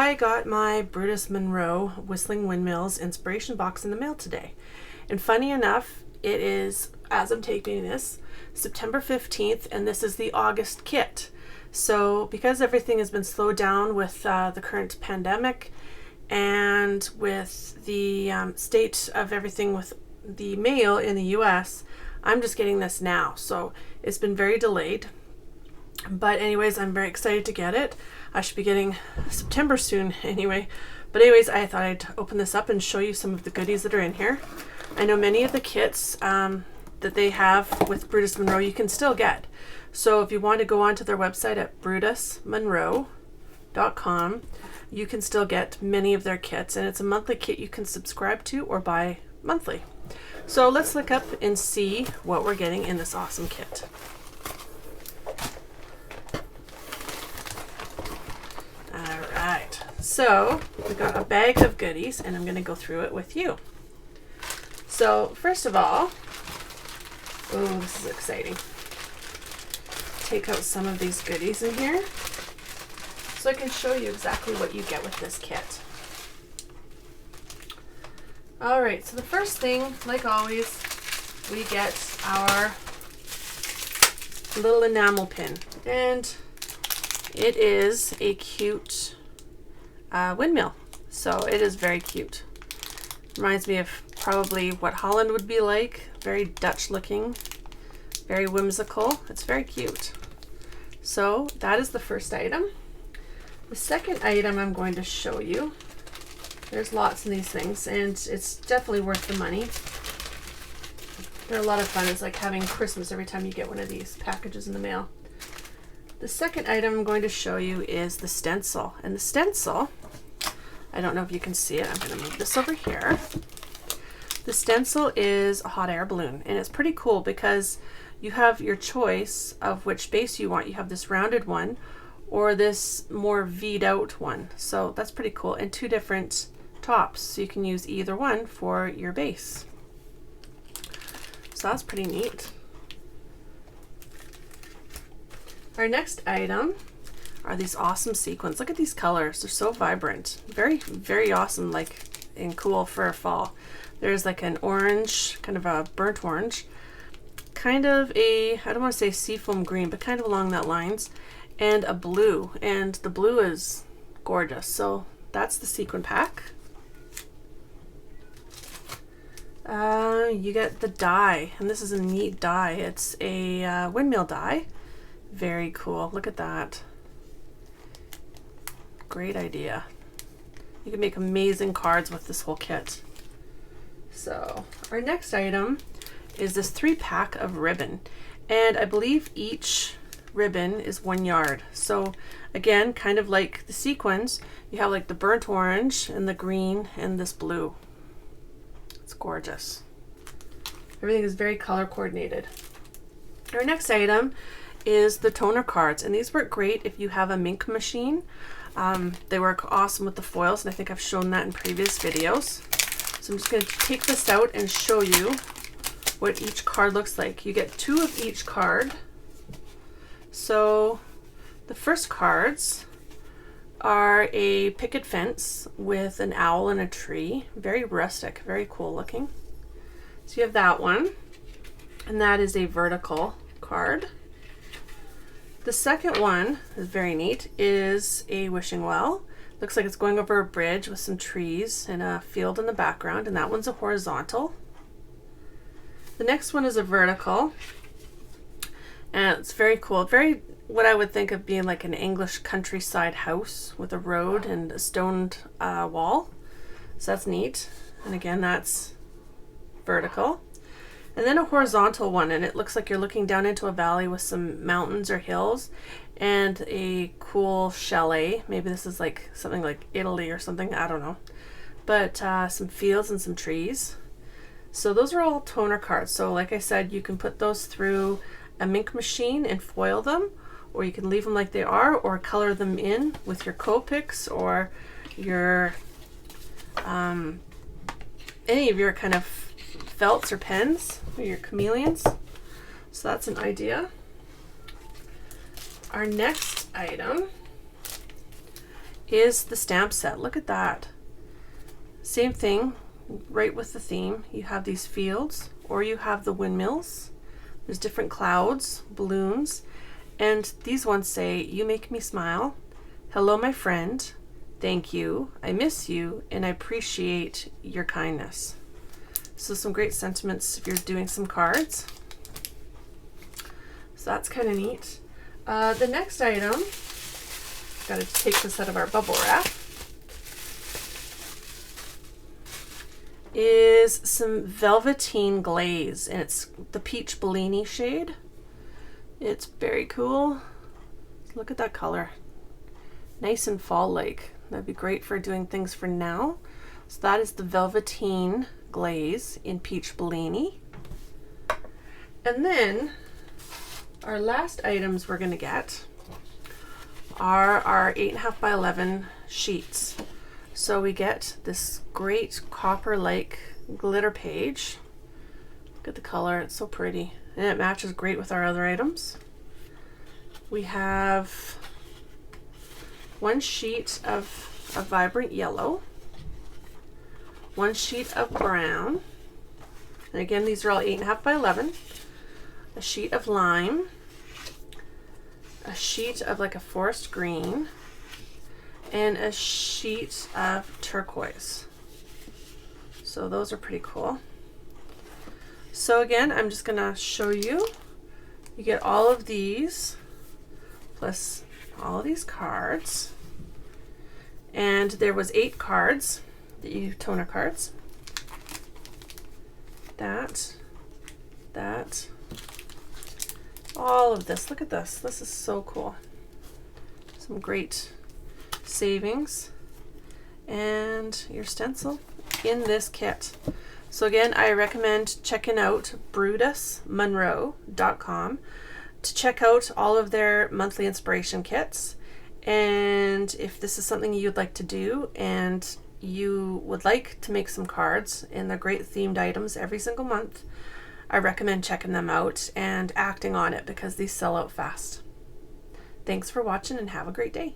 I got my Brutus Monroe Whistling Windmills inspiration box in the mail today. And funny enough, it is, as I'm taping this, September 15th, and this is the August kit. So because everything has been slowed down with the current pandemic and with the state of everything with the mail in the US, I'm just getting this now. So it's been very delayed. But anyways, I'm very excited to get it. I should be getting September soon anyway. But anyways, I thought I'd open this up and show you some of the goodies that are in here. I know many of the kits that they have with Brutus Monroe you can still get. So if you want to go onto their website at brutusmonroe.com, you can still get many of their kits. And it's a monthly kit you can subscribe to or buy monthly. So let's look up and see what we're getting in this awesome kit. Alright, so we got a bag of goodies and I'm going to go through it with you. So first of all, oh, this is exciting. Take out some of these goodies in here so I can show you exactly what you get with this kit. Alright, so the first thing, like always, we get our little enamel pin. And it is a cute windmill. So it is very cute. Reminds me of probably what Holland would be like. Very Dutch looking. Very whimsical. It's very cute. So that is the first item. The second item I'm going to show you. There's lots in these things and it's definitely worth the money. They're a lot of fun. It's like having Christmas every time you get one of these packages in the mail. The second item I'm going to show you is the stencil. And the stencil, I don't know if you can see it. I'm going to move this over here. The stencil is a hot air balloon and it's pretty cool because you have your choice of which base you want. You have this rounded one or this more V'd out one. So that's pretty cool. And two different tops. So you can use either one for your base. So that's pretty neat. Our next item are these awesome sequins. Look at these colors. They're so vibrant. Very, very awesome, like, and cool for fall. There's like an orange, kind of a burnt orange, kind of a, I don't want to say seafoam green, but kind of along that lines, and a blue. And the blue is gorgeous. So that's the sequin pack. You get the die, and this is a neat die. It's a windmill die. Very cool. Look at that. Great idea. You can make amazing cards with this whole kit. So our next item is this 3-pack of ribbon. And I believe each ribbon is 1 yard. So again, kind of like the sequins, you have like the burnt orange and the green and this blue. It's gorgeous. Everything is very color coordinated. Our next item is the toner cards, and these work great if you have a Mink machine. They work awesome with the foils, and I think I've shown that in previous videos. So I'm just going to take this out and show you what each card looks like. You get 2 of each card. So the first cards are a picket fence with an owl and a tree. Very rustic, very cool looking. So you have that one, and that is a vertical card. The second one is very neat, is a wishing well. Looks like it's going over a bridge with some trees and a field in the background, and that one's a horizontal. The next one is a vertical, and it's very cool. Very what I would think of being like an English countryside house with a road and a stoned wall. So that's neat. And again, that's vertical. And then a horizontal one, and it looks like you're looking down into a valley with some mountains or hills and a cool chalet. Maybe this is like something like Italy or something, I don't know. But some fields and some trees. So those are all toner cards. So like I said, you can put those through a Mink machine and foil them, or you can leave them like they are, or color them in with your Copics or your any of your kind of felts or pens, or your chameleons. So that's an idea. Our next item is the stamp set. Look at that. Same thing, right with the theme. You have these fields, or you have the windmills. There's different clouds, balloons, and these ones say, "You make me smile. Hello, my friend. Thank you. I miss you, and I appreciate your kindness." So some great sentiments if you're doing some cards. So that's kind of neat. The next item, got to take this out of our bubble wrap, is some velveteen glaze, and it's the peach Bellini shade. It's very cool. Look at that color. Nice and fall-like. That'd be great for doing things for now. So that is the velveteen glaze in peach Bellini. And then our last items we're going to get are our 8.5 by 11 sheets. So we get this great copper-like glitter page. Look at the color, it's so pretty. And it matches great with our other items. We have one sheet of a vibrant yellow, one sheet of brown, and again these are all 8.5 by 11, a sheet of lime, a sheet of like a forest green, and a sheet of turquoise. So those are pretty cool. So again, I'm just gonna show you. You get all of these plus all of these cards, and there was 8 cards, the toner cards. That, all of this. Look at this. This is so cool. Some great savings, and your stencil in this kit. So again, I recommend checking out brutusmonroe.com to check out all of their monthly inspiration kits. And if this is something you'd like to do and you would like to make some cards, and they're great themed items every single month, I recommend checking them out and acting on it because these sell out fast. Thanks for watching and have a great day.